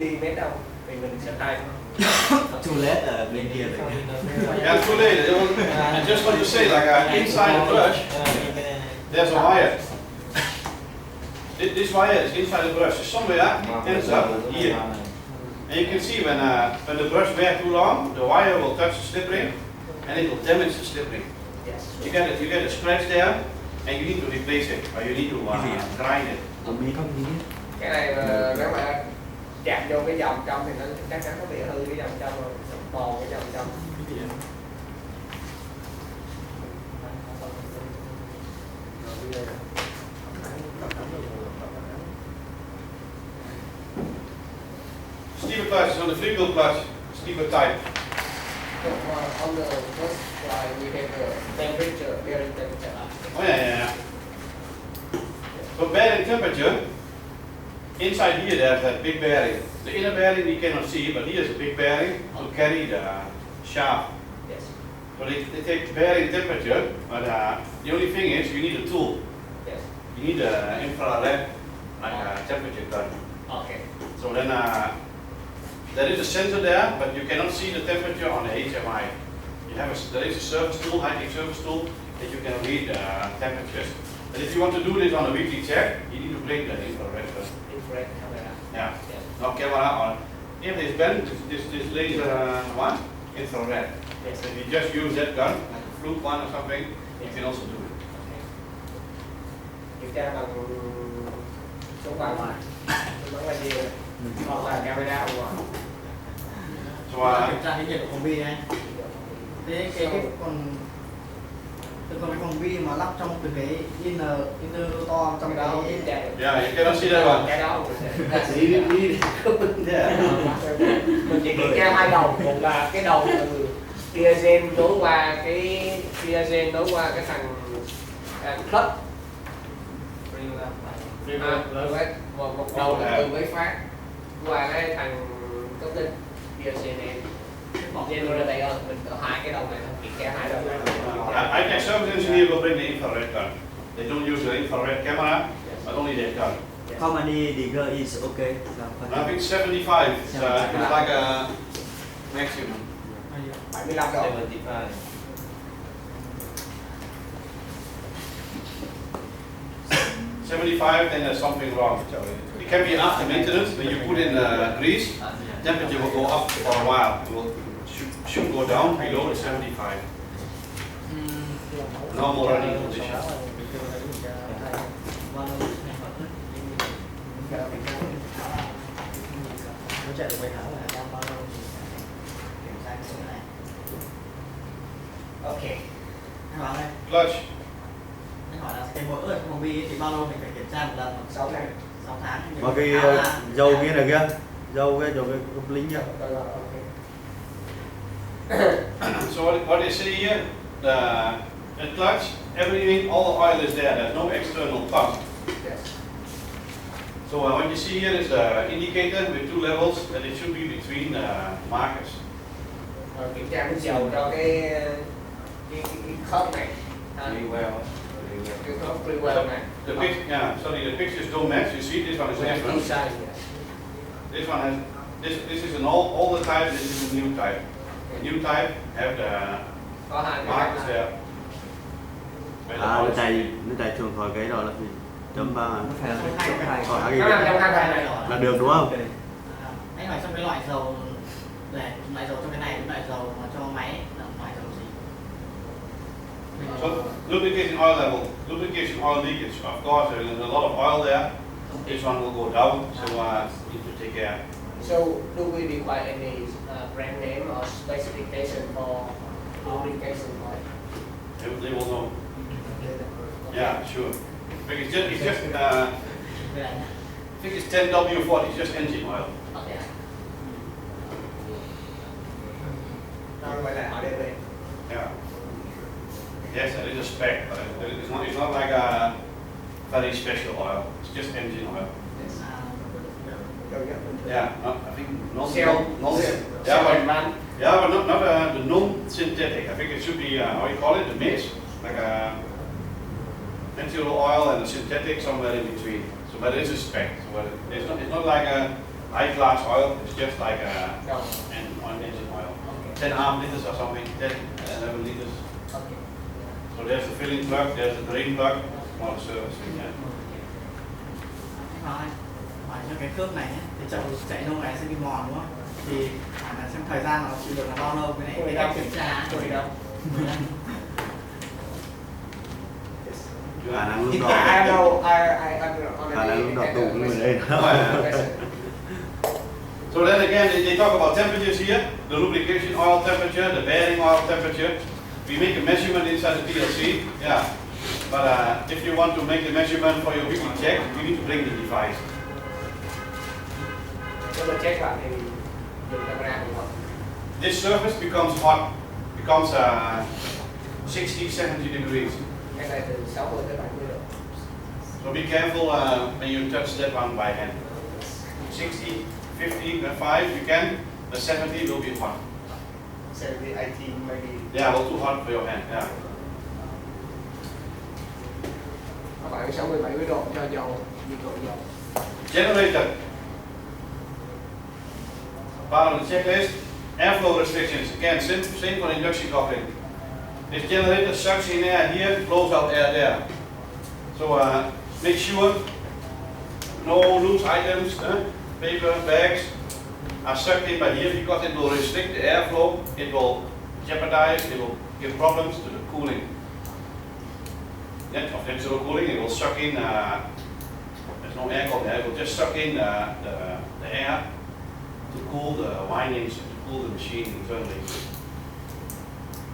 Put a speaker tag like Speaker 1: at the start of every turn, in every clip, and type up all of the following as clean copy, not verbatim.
Speaker 1: đi mét đâu thì mình sẽ thay.
Speaker 2: Too late ở bên kia rồi.
Speaker 3: Yeah, too late. I just want to say, like inside the brush, there's a wire. This wire is inside the brush. So somewhere ends up here, and you can see when the brush wears too long, the wire will touch the slip ring, and it will damage the slip ring.
Speaker 1: Yes.
Speaker 3: You get a scratch there, and you need to replace it, or you need to grind it.
Speaker 1: Cái này nếu mà chạm vô cái vòng trong thì nó chắc chắn nó bị hư cái vòng trong rồi, mòn cái vòng trong.
Speaker 3: Steeper clutch is on the flip wheel clutch, steeper type.
Speaker 1: So, on the first slide we have the temperature, bearing temperature.
Speaker 3: Oh yeah. For bearing temperature, inside here there's that big bearing. The inner bearing we cannot see, but here's a big bearing to carry the shaft.
Speaker 1: Yes.
Speaker 3: So they take bearing temperature, but the only thing is you need a tool.
Speaker 1: Yes.
Speaker 3: You need an infrared, like a temperature gun.
Speaker 1: Okay.
Speaker 3: So then there is a sensor there, but you cannot see the temperature on the HMI. There is a service tool, high-tech service tool, that you can read temperatures. But if you want to do this on a weekly check, you need to bring the infrared gun.
Speaker 1: Infrared camera.
Speaker 3: Yeah.
Speaker 1: Yes.
Speaker 3: No camera on. If this pen, this laser one, infrared.
Speaker 1: Yes.
Speaker 3: If you just use that gun, like a flute one or something, you can also do it.
Speaker 1: Okay. Kiểm tra bằng số bằng ngoài. Nó là gì? Hoặc là camera ở ngoài.
Speaker 3: So
Speaker 2: Kiểm tra cái nhiệt độ phòng vi này. Thế cái con cái phòng vi mà lắp trong cái inner to trong
Speaker 1: Cái đó
Speaker 2: cái
Speaker 1: kiểm tra được.
Speaker 3: yeah, you cannot see that one.
Speaker 1: Cái đó mình chỉ kiểm tra hai đầu, một là cái đầu từ diazen nối qua cái thằng clutch, một đầu là từ mấy phát qua cái thằng cấu tinh diazen generator. Mình có hai cái đầu này, kiểm tra hai đầu này.
Speaker 3: I think service engineer will bring the infrared gun. They don't use the infrared camera, but only that gun.
Speaker 2: how many degree is okay?
Speaker 3: I think 75 is like a maximum.
Speaker 1: 75 độ.
Speaker 3: 75, then there's something wrong. It can be after maintenance, when you put in grease, temperature will go up for a while. It will should go down below the 75. Normal running condition.
Speaker 2: Nó chạy được mấy tháng là đang bao lâu thì kiểm tra cái số này.
Speaker 1: Ok.
Speaker 2: Anh hỏi đây,
Speaker 3: Clutch.
Speaker 2: anh hỏi là cái mỗi ở phòng vi thì bao lâu mình phải kiểm tra một lần?
Speaker 1: 6 ngày.
Speaker 2: 6 tháng.
Speaker 4: Mà cái dầu kia này kia, dầu cái lính kia.
Speaker 3: So what they say here, the clutch, everything, all the oil is there. There's no external pump.
Speaker 1: Yes.
Speaker 3: So what you see here is the indicator with two levels, and it should be between markers.
Speaker 1: Kiểm tra cái dầu cho cái khớp này. Cái khớp free well này.
Speaker 3: The pictures don't match. You see, this one is different. This one has this is an all the type. This is a new type. The new type have the
Speaker 1: Có hai
Speaker 3: markers
Speaker 1: cái.
Speaker 3: there.
Speaker 4: Nó chạy thường khỏi cái đó là gì? Chấm ba
Speaker 2: Nó phải là hai
Speaker 4: khỏi
Speaker 1: Nó nằm trong hai
Speaker 4: cái
Speaker 1: này.
Speaker 4: là được đúng không?
Speaker 2: Anh hỏi trong cái loại dầu này, loại dầu trong cái này, loại dầu mà cho máy là loại dầu gì?
Speaker 3: So lubrication oil level, lubrication oil leakage. Of course, there's a lot of oil there. This one will go down, so need to take care.
Speaker 1: So do we require any brand name or specification for lubrication oil?
Speaker 3: They will know. Yeah, sure. I think it's just I think it's 10W40. It's just engine oil.
Speaker 1: Okay. Now quay lại hỏi DB.
Speaker 3: Yeah. Yes, that is a spec, but it's not like a very special oil. It's just engine oil. Yeah, I think but not the non-synthetic. I think it should be how you call it, the mix, like a natural oil and a synthetic somewhere in between. So, but it is a spec. So it's not like a High class oil is just like
Speaker 1: Rồi.
Speaker 3: an engine oil.
Speaker 1: Ok.
Speaker 3: 10.5 liters or something, 10, 11 liters.
Speaker 1: Ok.
Speaker 3: So there's the filling plug, there's the drain plug, small service. Yeah.
Speaker 2: Nói hỏi cho cái cước này nhé, thì chạy lâu ngày sẽ bị mòn đúng không? Thì hỏi là xem thời gian nó chịu được là bao lâu cái này, cái cách kiểm tra.
Speaker 1: Tôi đâu.
Speaker 4: khả năng lúc
Speaker 1: I
Speaker 4: đó
Speaker 1: know,
Speaker 4: khả năng lúc đó tù cũng ở đây.
Speaker 3: So then again, they talk about temperatures here, the lubrication oil temperature, the bearing oil temperature. We make a measurement inside the PLC, yeah. But if you want to make the measurement for your weekly check, you need to bring the device.
Speaker 1: Nếu mà check lại thì dùng camera được không?
Speaker 3: This surface becomes hot, becomes 60, 70 degrees.
Speaker 1: Cái này từ 60 tới 70 độ.
Speaker 3: So be careful when you touch that one by hand. 60, 50, 5 you can, the 70 will be hot.
Speaker 1: 70, 80 maybe.
Speaker 3: Yeah, well, too hot for your hand, yeah.
Speaker 1: Các bạn 60, 70 độ cho dầu, nhiệt độ dầu.
Speaker 3: Generator. Part of the checklist. Airflow restrictions. Again, same for induction coupling. This generator sucks in air here, blows out air there. So make sure no loose items, paper, bags are sucked in by here because it will restrict the airflow. It will jeopardize, it will give problems to the cooling. Of natural cooling, it will suck in. There's no aircon there. It will just suck in the air to cool the windings, to cool the machine internally.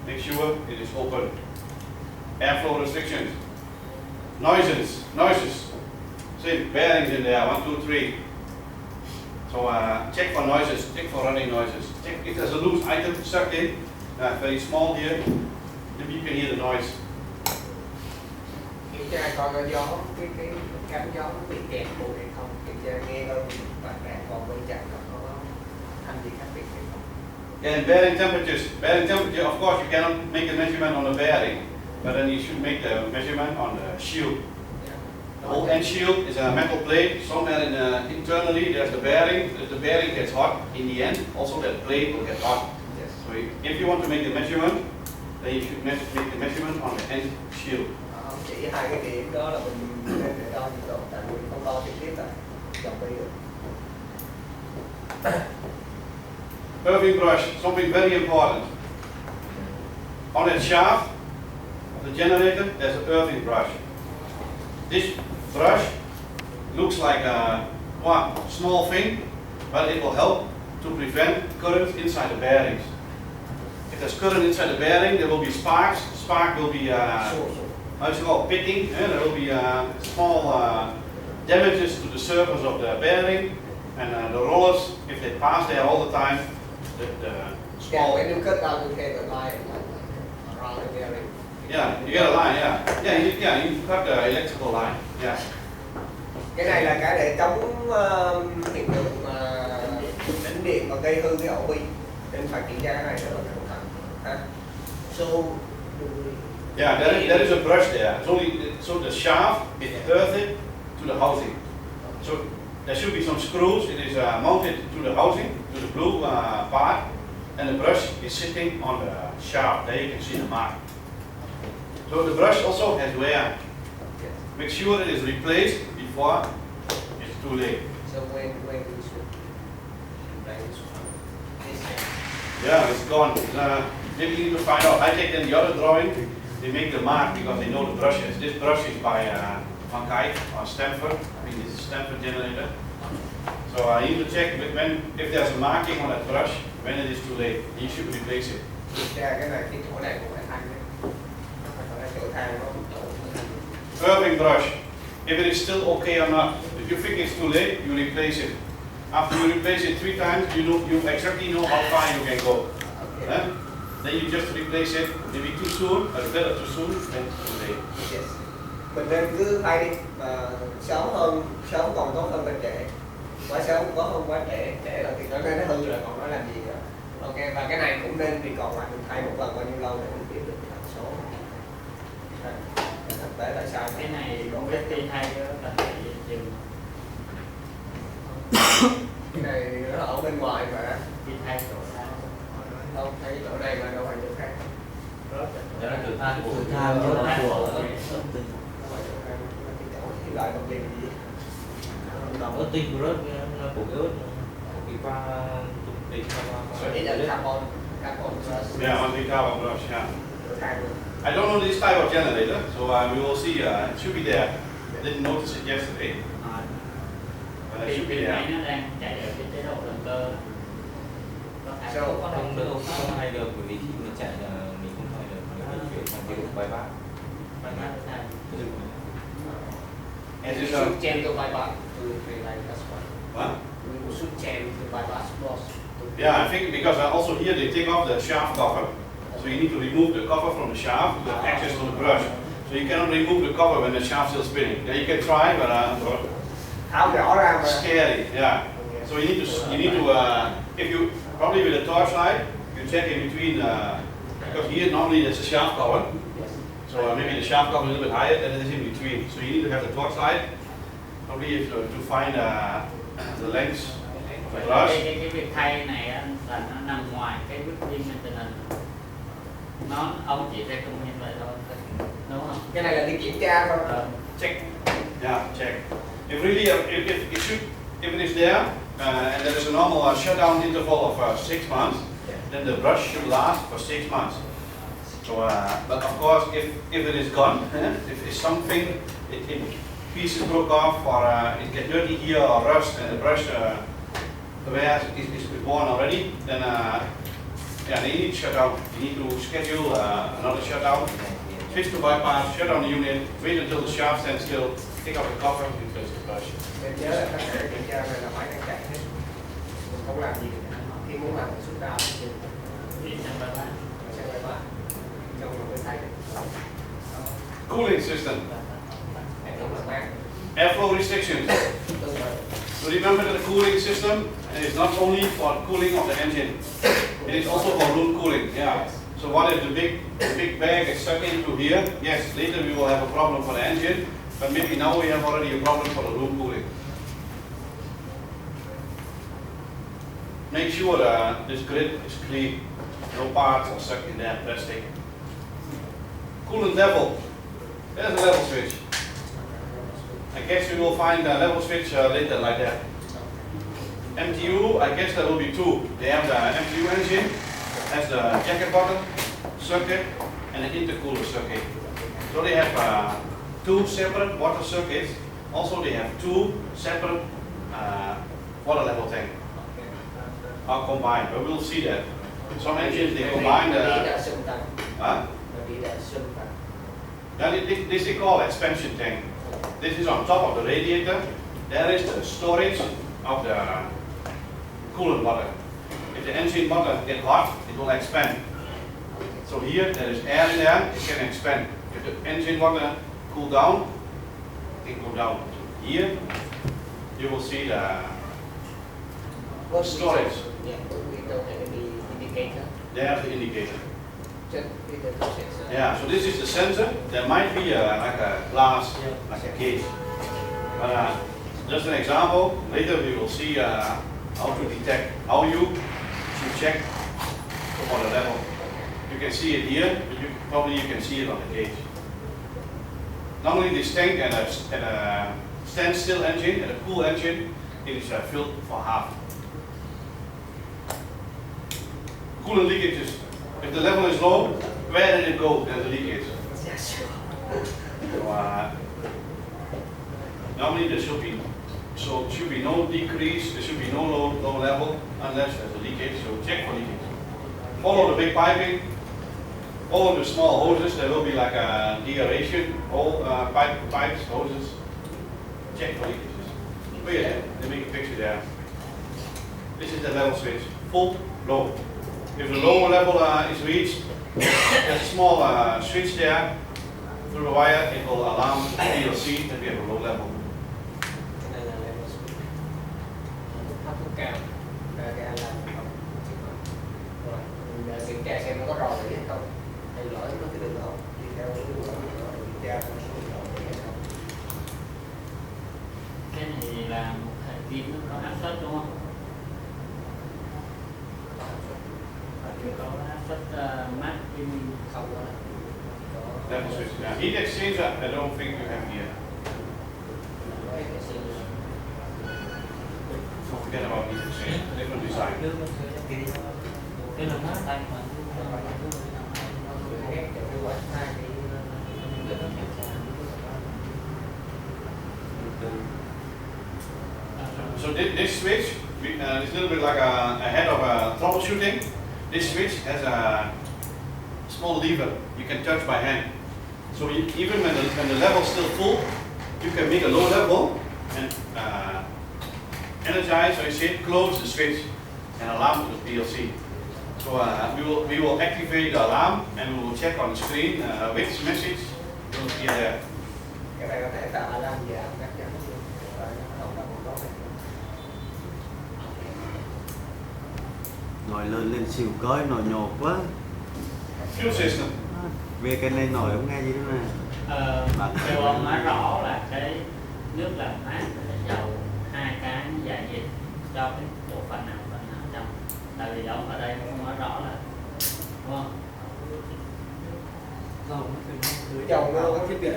Speaker 3: Make sure it is open. Airflow restrictions. Noises. Same bearings in there. 1, 2, 3. So check for noises. Check for running noises. Check if there's a loose item sucked in. Very small here. Maybe you can hear the noise.
Speaker 1: Kiểm tra coi có gió, cái cánh gió nó bị kẹt bụi hay không, kiểm tra nghe coi bạn đạn còn bên chặt có thành gì khác biệt hay không.
Speaker 3: And bearing temperatures. Bearing temperature, of course, you cannot make a measurement on the bearing, but then you should make the measurement on the shield. The whole end shield is a metal plate. Somewhere internally there's the bearing. If the bearing gets hot in the end, also that plate will get hot.
Speaker 1: Yes.
Speaker 3: So if you want to make the measurement, then you should make the measurement on the end shield.
Speaker 1: Chỉ hai cái điểm đó là mình nên để đo nhiệt độ, tại vì không đo trực tiếp là dòng đi được.
Speaker 3: Irving brush, something very important. On that shaft of the generator, there's an Irving brush. This brush looks like one small thing, but it will help to prevent current inside the bearings. If there's current inside the bearing, there will be sparks. Spark will be how it's called, pitting. There will be small damages to the surface of the bearing, and the rollers, if they pass there all the time, the
Speaker 1: Small.
Speaker 3: small.
Speaker 1: When you cut down, you have a line around the bearing.
Speaker 3: Yeah, you get a line. Yeah, you cut the electrical line. Yeah.
Speaker 1: Cái này là cái để chống hiện tượng đánh điện và gây hư cái ổ bi, nên phải kiểm tra cái này rất là cẩn thận. So,
Speaker 3: Yeah, there is a brush there. So the shaft is earthed to the housing. So there should be some screws. It is mounted to the housing, to the blue part, and the brush is sitting on the shaft. There you can see the mark. So the brush also has wear. Make sure it is replaced before it's too late.
Speaker 1: so when you should replace this.
Speaker 3: Yeah, it's gone. Maybe you need to find out. I take in the other drawing. They make the mark because they know the brushes. This brush is by Van Kijk or Stanford. I think this is Stanford generator. So you need to check if there's a marking on that brush when it is too late. You should replace it.
Speaker 1: Kiểm tra cái này, cái chỗ này cũng phải thanh đấy. Còn cái chỗ than nó
Speaker 3: Irving brush. If it is still okay or not. If you think it's too late, you replace it. After you replace it 3 times, you exactly know how far you can go.
Speaker 1: okay.
Speaker 3: Then you just replace it. Maybe too soon, or better too soon than too late.
Speaker 1: Yes. Mình nên cứ thay đi, sớm còn tốt hơn bên trễ. Quá sớm có hơn quá trễ, trễ là thì nó hư rồi còn nó làm gì nữa. Ok, và cái này cũng nên thì còn lại mình thay một lần bao nhiêu lâu để mình biết được cái thông số. Thực tế tại sao
Speaker 2: Cái này cũng biết khi thay cái tần dừng.
Speaker 1: Cái này nó ở bên ngoài mà.
Speaker 5: Đi thay chỗ ra.
Speaker 1: Không, thấy chỗ này mà đâu phải chỗ khác.
Speaker 5: Cho nó thử than của
Speaker 2: Thử than cho nó của
Speaker 1: Cái loại công ty gì?
Speaker 5: Còn ớt tinh của rớt của cái ớt đi qua tụng tính
Speaker 1: So it is carbon brush.
Speaker 3: Yeah, on the carbon brush, yeah.
Speaker 1: Than luôn.
Speaker 3: I don't know this type of generator, so we will see. It should be there. I didn't notice it yesterday, but it
Speaker 5: Cái
Speaker 3: should be
Speaker 5: pin này
Speaker 3: there.
Speaker 5: nó đang chạy ở cái chế độ động cơ.
Speaker 6: Không được, không hay được, bởi vì khi mình chạy là mình không hay được, mình phải chuyển sang cái bypass.
Speaker 3: And
Speaker 1: You
Speaker 3: this,
Speaker 1: should change the bypass to like that's one.
Speaker 3: what?
Speaker 1: You should change the bypass box.
Speaker 3: Yeah, I think because also here they take off the shaft cover, so you need to remove the cover from the shaft to have access to the brush. So you cannot remove the cover when the shaft is still spinning. Yeah, you can try, but
Speaker 1: Tháo rõ ra mà.
Speaker 3: scary. Yeah. So you need to if you probably with a torchlight you check in between because here normally there's a shaft cover. So maybe the shaft cover is a little bit higher than it is in between. So you need to have the torchlight probably if, to find the length of the brush.
Speaker 5: Cái việc thay này á, là nó nằm ngoài cái bước đi maintenance. Ông chỉ recommend như vậy thôi, đúng không?
Speaker 1: Cái này là đi kiểm tra thôi.
Speaker 3: Check. Yeah, check. If really, if it is there and there is a normal shutdown interval of 6 months, then the brush should last for 6 months. So, but of course, if it is gone, if it's something, it pieces broke off or it gets dirty here or rust and the brush wear is worn already, then yeah, they need shutdown. You need to schedule another shutdown. Switch to bypass, shut down the unit, wait until the shaft stands still, take out the cover, replace the brush.
Speaker 1: Nên nhớ là các cái kiểm tra này là máy đang chạy hết. Mình không làm gì được. Khi muốn làm thì xuất ra thì
Speaker 5: Đi sang bypass.
Speaker 1: sẽ phải bắt. Trong rồi mới thay.
Speaker 3: Cooling system,
Speaker 1: Hệ thống làm mát.
Speaker 3: airflow restrictions.
Speaker 1: Tương tự.
Speaker 3: So remember that the cooling system is not only for cooling of the engine, it is also for room cooling. Yeah. So what if the big bag is stuck into here? Yes, later we will have a problem for the engine, but maybe now we have already a problem for the room cooling. Make sure this grid is clean, no parts are stuck in there, plastic. Coolant level, there's a level switch. I guess we will find a level switch later like that. M2U, I guess there will be two. They have the M2U engine, has the jacket bottom circuit and an intercooler circuit. So they have two separate water circuits. Also they have two separate water level tanks. Are combined, but we'll see that. Some engines they combine the. Huh? Now this they call expansion tank. This is on top of the radiator. There is the storage of the coolant water. If the engine water gets hot, it will expand. So here there is air in there, it can expand. If the engine water cool down, it can go down. Here you will see the storage.
Speaker 1: Yeah, we don't have any indicator.
Speaker 3: There's the indicator.
Speaker 1: Just the sensor.
Speaker 3: Yeah, so this is the sensor. There might be like a glass, like a cage. But just an example, later we will see how to detect, how you should check for the level. You can see it here, but probably you can see it on the gauge. Normally this tank and a standstill engine and a cool engine, it is filled for half. Coolant leakages. If the level is low, where did it go? There's a leakage. So, normally there should be no decrease, there should be no low level unless there's a leakage. So check for leakage. Follow the big piping. Follow the small hoses. There will be like a deaeration hole, pipes, hoses. Check for leakages. Oh yeah, they make a picture there. This is the level switch. Full, low. If the lower level is reached, there's a small switch there through the wire. It will alarm the PLC that we have a low level.
Speaker 1: Cái này là level switch. Thấp mức cao. Cái alarm không. Rồi, mình kiểm tra xem nó có rò rỉ hay không. Hay lỗi nó cái đường không. Đi theo cái đường kiểm tra nó có rò rỉ hay không.
Speaker 5: Cái này là một hệ pin nó có áp suất đúng không? có áp suất mát premium.
Speaker 1: Không có.
Speaker 3: Level switch. Yeah. Heat exchanger, I don't think you have here. Forget about heat exchanger, different design.
Speaker 6: Cái là mát tay mà.
Speaker 3: So this switch is a little bit like a head of a troubleshooting. This switch has a small lever you can touch by hand. So even when the level is still full, you can make a low level and energize, or you say, close the switch and alarm to the PLC. So we will activate the alarm and we will check on the screen which message will be there.
Speaker 1: Cái này có thể tạo alarm giảm các nhắn luôn. Rồi nó động động một này.
Speaker 4: Nồi lên xìu cối, nồi nhột quá.
Speaker 3: Fuel system.
Speaker 4: Về cái này nồi không nghe gì nữa nè.
Speaker 5: Theo ông nói rõ là cái nước làm mát và dầu hai cái giải nhiệt cho cái bộ phận nào trong. Tại vì ông ở đây không nói rõ là, đúng không?
Speaker 1: Dầu nó đâu có thiết bị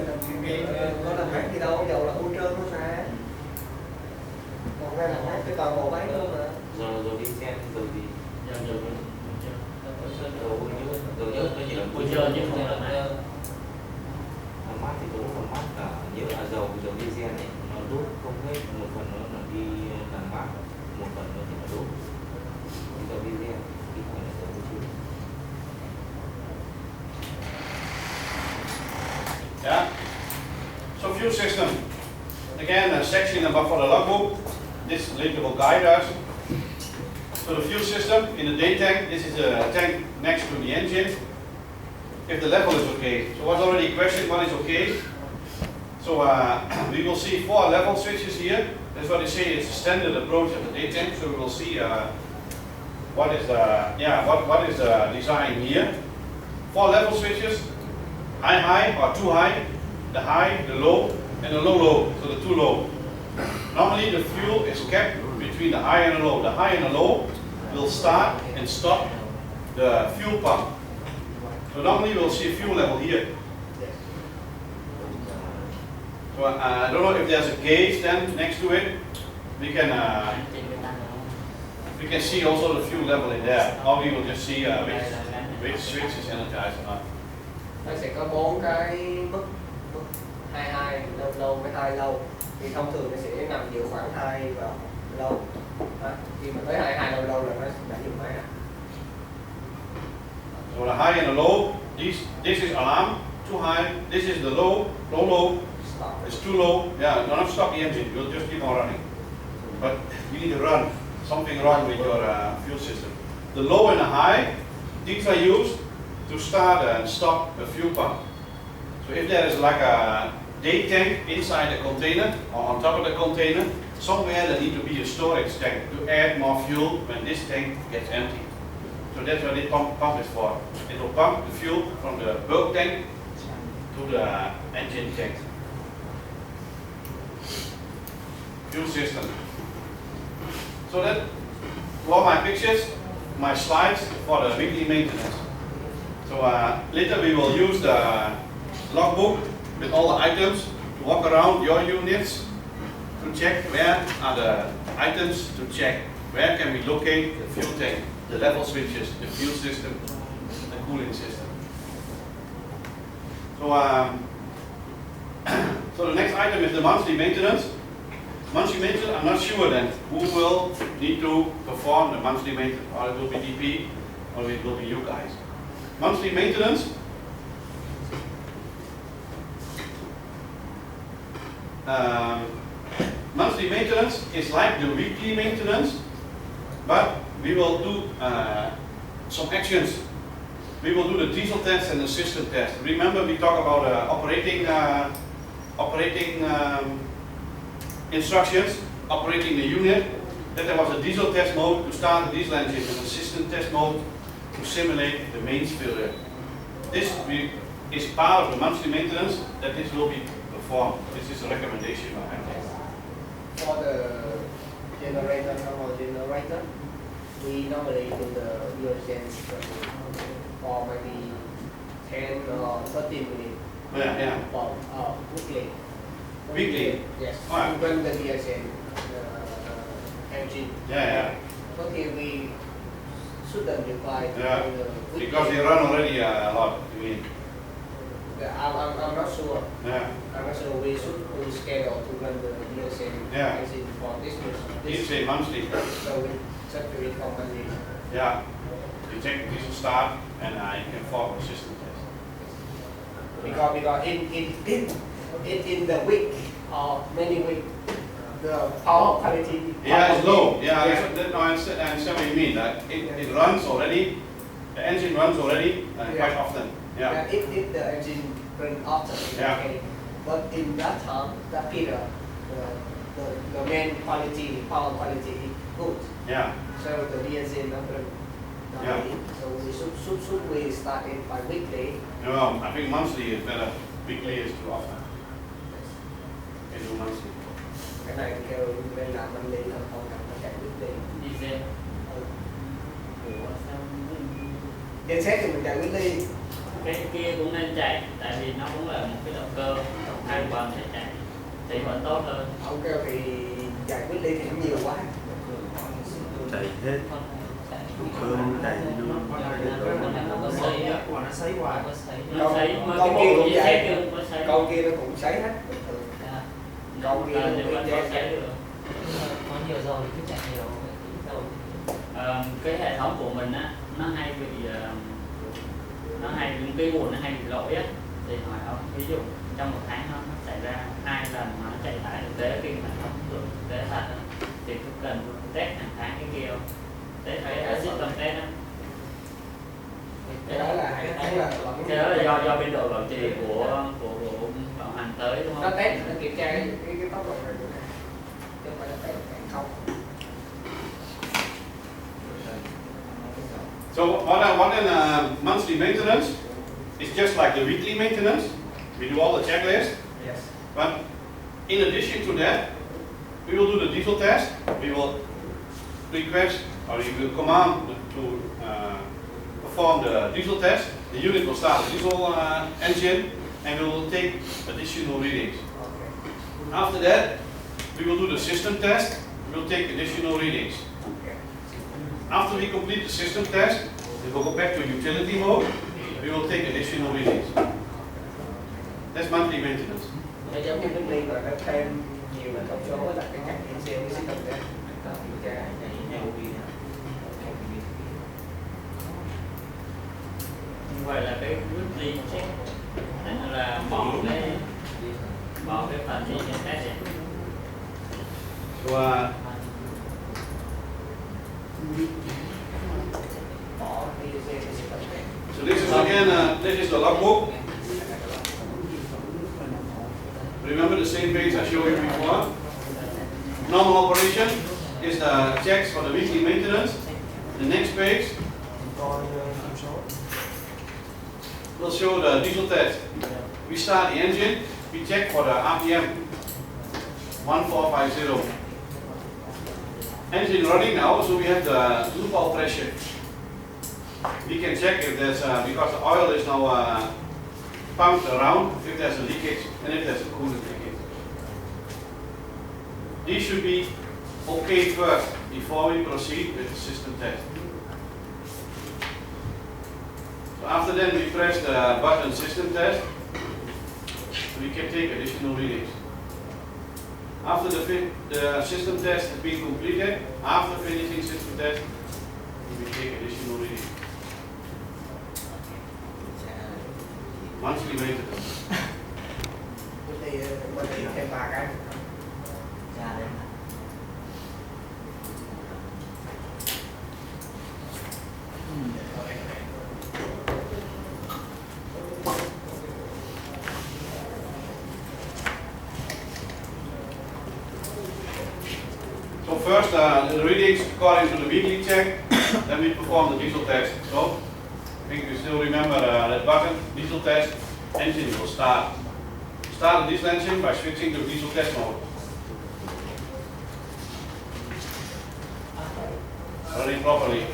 Speaker 1: có làm mát gì đâu, dầu là u trơn thôi mà. Còn đây là mát cái toàn bộ máy luôn mà.
Speaker 6: Rồi đi xem rồi thì
Speaker 5: Dầu
Speaker 6: rồi nhớ cái gì là
Speaker 5: Vui chơi chứ không là mát.
Speaker 6: Làm mát thì cũng phần mát cả, nhớ là dầu diesel ấy nó đốt không hết, một phần nữa là đi làm mát, một phần nữa thì nó đốt. Dầu diesel thì phải là dầu chưa.
Speaker 3: Yeah. So fuel system. Again, a section above for the logbook. This later will guide us. So the fuel system in the day tank. This is a tank next to the engine. If the level is okay. So was already a question. What is okay? So we will see 4 level switches here. That's what they say. It's a standard approach of the day tank. So we will see what is what is the design here. 4 level switches. High or too high, the high, the low, and the low, so the too low. Normally the fuel is kept between the high and the low. The high and the low will start and stop the fuel pump. So normally we'll see a fuel level here. So I don't know if there's a gauge then next to it. We can see also the fuel level in there. Or we will just see which switch is energized or not.
Speaker 1: Nó sẽ có 4 cái mức 22 low với 2 low. Thì thông thường nó sẽ nằm giữa khoảng 2 và low. Khi mà tới 22 low là nó đã dừng máy.
Speaker 3: So the high and the low, this is alarm, too high, this is the low, low,
Speaker 1: Stop.
Speaker 3: it's too low. Yeah, do not stop the engine, you'll just keep on running. But you need to run, something wrong with your fuel system. The low and the high, these are used to start and stop a fuel pump. So if there is like a day tank inside the container or on top of the container, somewhere there needs to be a storage tank to add more fuel when this tank gets empty. So that's what this pump is for. It will pump the fuel from the bulk tank to the engine tank. Fuel system. So that were my pictures, my slides for the weekly maintenance. So later we will use the logbook with all the items to walk around your units to check where are the items to check. Where can we locate the fuel tank, the level switches, the fuel system, the cooling system. So, so the next item is the monthly maintenance. Monthly maintenance, I'm not sure then who will need to perform the monthly maintenance. Or it will be DP or it will be you guys. Monthly maintenance. Monthly maintenance is like the weekly maintenance, but we will do some actions. We will do the diesel test and the system test. Remember we talked about operating instructions, operating the unit. That there was a diesel test mode to start the diesel engine and a system test mode to simulate the mains failure. This is part of the monthly maintenance that this will be performed. This is a recommendation behind it.
Speaker 1: For the generator, normal generator, we normally do the reagent for maybe 10 or 13 minutes
Speaker 3: Yeah.
Speaker 1: for weekly.
Speaker 3: Weekly?
Speaker 1: Yes.
Speaker 3: Alright.
Speaker 1: We run the reagent engine.
Speaker 3: Yeah.
Speaker 1: But here we shouldn't require
Speaker 3: Yeah.
Speaker 1: the weekly.
Speaker 3: Because they run already a lot, you mean?
Speaker 1: I'm not sure.
Speaker 3: Yeah.
Speaker 1: I'm not sure we schedule to run the reagent
Speaker 3: Yeah.
Speaker 1: engine for this.
Speaker 3: Each day monthly.
Speaker 1: So we check the recommendation.
Speaker 3: Yeah. You check the diesel start and you can follow the system test.
Speaker 1: Because in the week or many weeks, the power quality.
Speaker 3: Yeah, it's low. Yeah, I understand what you mean. It runs already, the engine runs already quite often. Yeah.
Speaker 1: If the engine runs often, it's
Speaker 3: Yeah.
Speaker 1: okay. But in that time, that period, the main quality, power quality is good.
Speaker 3: Yeah.
Speaker 1: So the reagent not run.
Speaker 3: Yeah.
Speaker 1: So we should we start it by weekly?
Speaker 3: No, I think monthly is better. Weekly is too often. You can do monthly.
Speaker 1: Cái này thì kêu nên làm monthly không không cần phải chạy weekly.
Speaker 5: Diesel. Ủa sao
Speaker 1: Trên xét thì mình chạy weekly.
Speaker 5: cái kia cũng nên chạy, tại vì nó cũng là một cái động cơ hai quần để chạy thì vẫn tốt hơn.
Speaker 1: Ông kêu thì chạy weekly thì cũng nhiều quá.
Speaker 4: chạy hết cơm chạy nó
Speaker 5: Có sấy á,
Speaker 2: quả nó sấy hoài.
Speaker 5: có sấy, nó sấy mà
Speaker 1: Con
Speaker 5: cái
Speaker 1: kia
Speaker 5: kia
Speaker 1: cũng
Speaker 5: cũng
Speaker 1: vậy.
Speaker 5: sấy chưa có sấy.
Speaker 1: Con kia nó cũng sấy hết.
Speaker 5: Dạ.
Speaker 1: Con kia
Speaker 5: Thì
Speaker 1: nó
Speaker 5: vẫn
Speaker 1: cũng
Speaker 5: có
Speaker 1: sấy.
Speaker 5: sấy được.
Speaker 7: Có nhiều rồi cứ chạy nhiều rồi.
Speaker 5: Cái hệ thống của mình á nó hay bị cái nguồn nó hay bị lỗi á, thì hỏi ông ví dụ trong một tháng nó xảy ra 2 lần mà nó chạy tải thực tế khi mà không được thực tế thật á, thì cũng cần test hàng tháng cái kia không? Test cái system test á.
Speaker 1: Cái đó là hàng tháng là
Speaker 5: Cái đó là do biên độ bảo trì của bảo hành tới đúng
Speaker 1: nó
Speaker 5: không?
Speaker 1: test nó kiểm tra cái tốc độ này chứ không phải là test không.
Speaker 3: So what in monthly maintenance is just like the weekly maintenance. We do all the checklists.
Speaker 1: Yes.
Speaker 3: But in addition to that, we will do the diesel test. We will request or we will command to perform the diesel test. The unit will start the diesel engine and we will take additional readings.
Speaker 1: Okay.
Speaker 3: After that, we will do the system test. We will take additional readings.
Speaker 1: Okay.
Speaker 3: After we complete the system test, we will go back to utility mode. We will take additional readings. That's monthly maintenance.
Speaker 1: Nó giống như cái ly mà nó thêm nhiều thông số là cái cách kiểm tra cái system test. Kiểm tra.
Speaker 5: Như vậy là cái weekly check nên là bỏ cái phần gì trên test này.
Speaker 3: So,
Speaker 1: Bỏ cái system test.
Speaker 3: so this is again, this is the logbook. Remember the same page I showed you before. Normal operation is the checks for the weekly maintenance. The next page will show the diesel test. We start the engine, we check for the RPM 1450. Engine running now, so we have the loophole pressure. We can check if there's, because the oil is now pumped around, if there's a leakage and if there's a coolant leakage. These should be okay first before we proceed with the system test. So after that we press the button system test, we can take additional readings. After the system test has been completed, after finishing system test, we take additional readings. Monthly maintenance.
Speaker 1: Cái ly bên đây thêm 3 cái.
Speaker 7: Ra đấy.
Speaker 3: So first the readings according to the weekly check, then we perform the diesel test. So I think you still remember that button, diesel test, engine will start. Start the diesel engine by switching to diesel test mode. So running properly.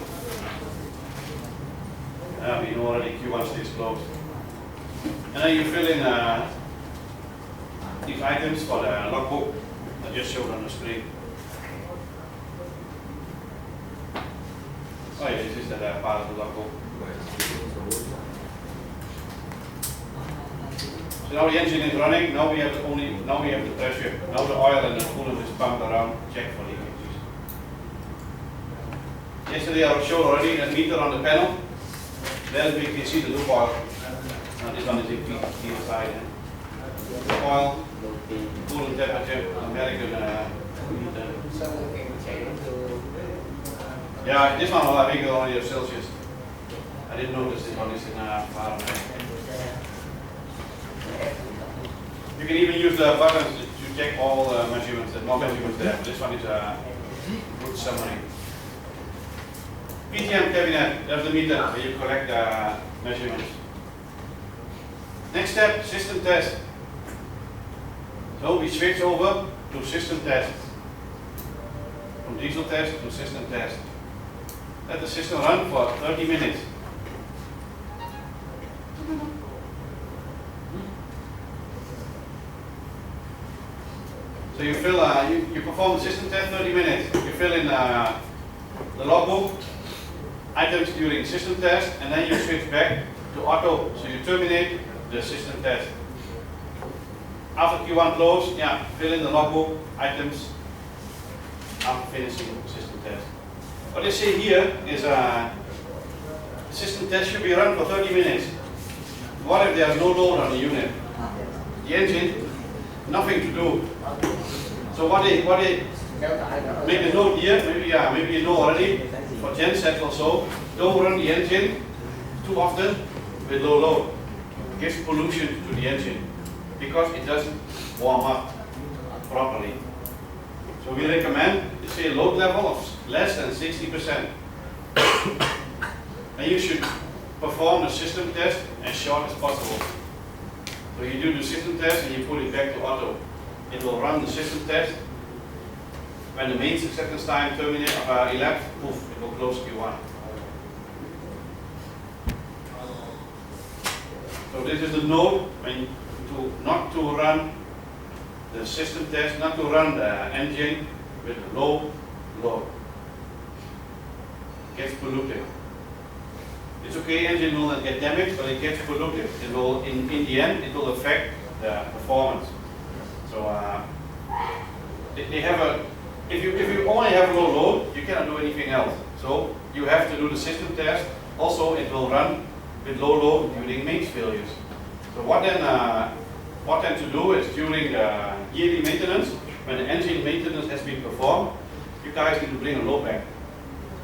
Speaker 3: We know already Q1 stays closed. And then you fill in these items for the logbook that just showed on the screen. Oh yeah, this is the part of the logbook. So now the engine is running. Now we have the pressure. Now the oil and the coolant is pumped around. Check for leakages. Yesterday I showed already that meter on the panel. There we can see the loop oil. Now this one is in PSI. Oil, coolant temperature, American meter. Yeah, this one I think only of Celsius. I didn't notice this one is in Fahrenheit. You can even use the buttons to check all measurements. There's more measurements there. This one is a good summary. PTM cabinet, that's the meter where you collect measurements. Next step, system test. So we switch over to system test. From diesel test to system test. Let the system run for 30 minutes. So you fill, you perform the system test 30 minutes. You fill in the logbook, items during system test, and then you switch back to auto. So you terminate the system test. After Q1 close, yeah, fill in the logbook, items, after finishing the system test. What they say here is system test should be run for 30 minutes. What if there's no load on the unit? The engine, nothing to do. So what they make a note here, maybe you know already, for gensets also, don't run the engine too often with low load. It gives pollution to the engine because it doesn't warm up properly. So we recommend, say, a load level of less than 60%. And you should perform the system test as short as possible. So you do the system test and you put it back to auto. It will run the system test. When the main acceptance time elapsed, poof, it will close Q1. So this is the note when not to run the system test, not to run the engine with low load. It gets polluted. It's okay, engine will not get damaged, but it gets polluted. It will, in the end, it will affect the performance. So they have if you only have low load, you cannot do anything else. So you have to do the system test. Also, it will run with low load during mains failures. So what then to do is during the yearly maintenance, when the engine maintenance has been performed, you guys need to bring a load bank.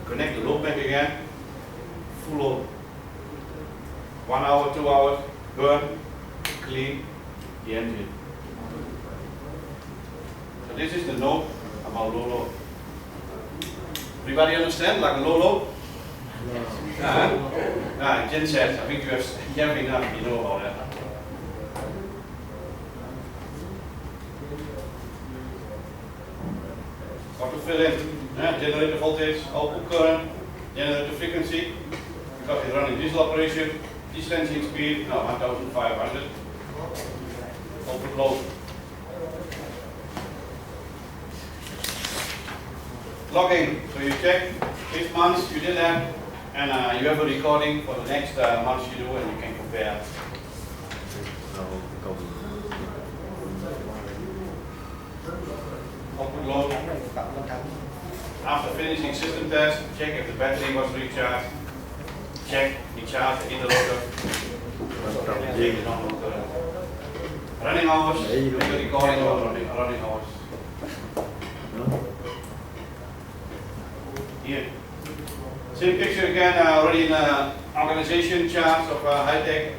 Speaker 3: Connect the load bank again, full load. 1 hour, 2 hours, burn, clean the engine. So this is the note about low load. Everybody understand, like a low load? Gensets, I think you have enough, you know about that. What to fill in? Generator voltage, output current, generator frequency, because it's running diesel operation, diesel engine speed, 1500. Output load. Logging, so you check which months you did that, and you have a recording for the next months you do, and you can compare. Output load. After finishing system test, check if the battery was recharged. Check, recharge the interloader. Running hours, make a recording of running hours. Here. Same picture again, already in the organization charts of high-tech.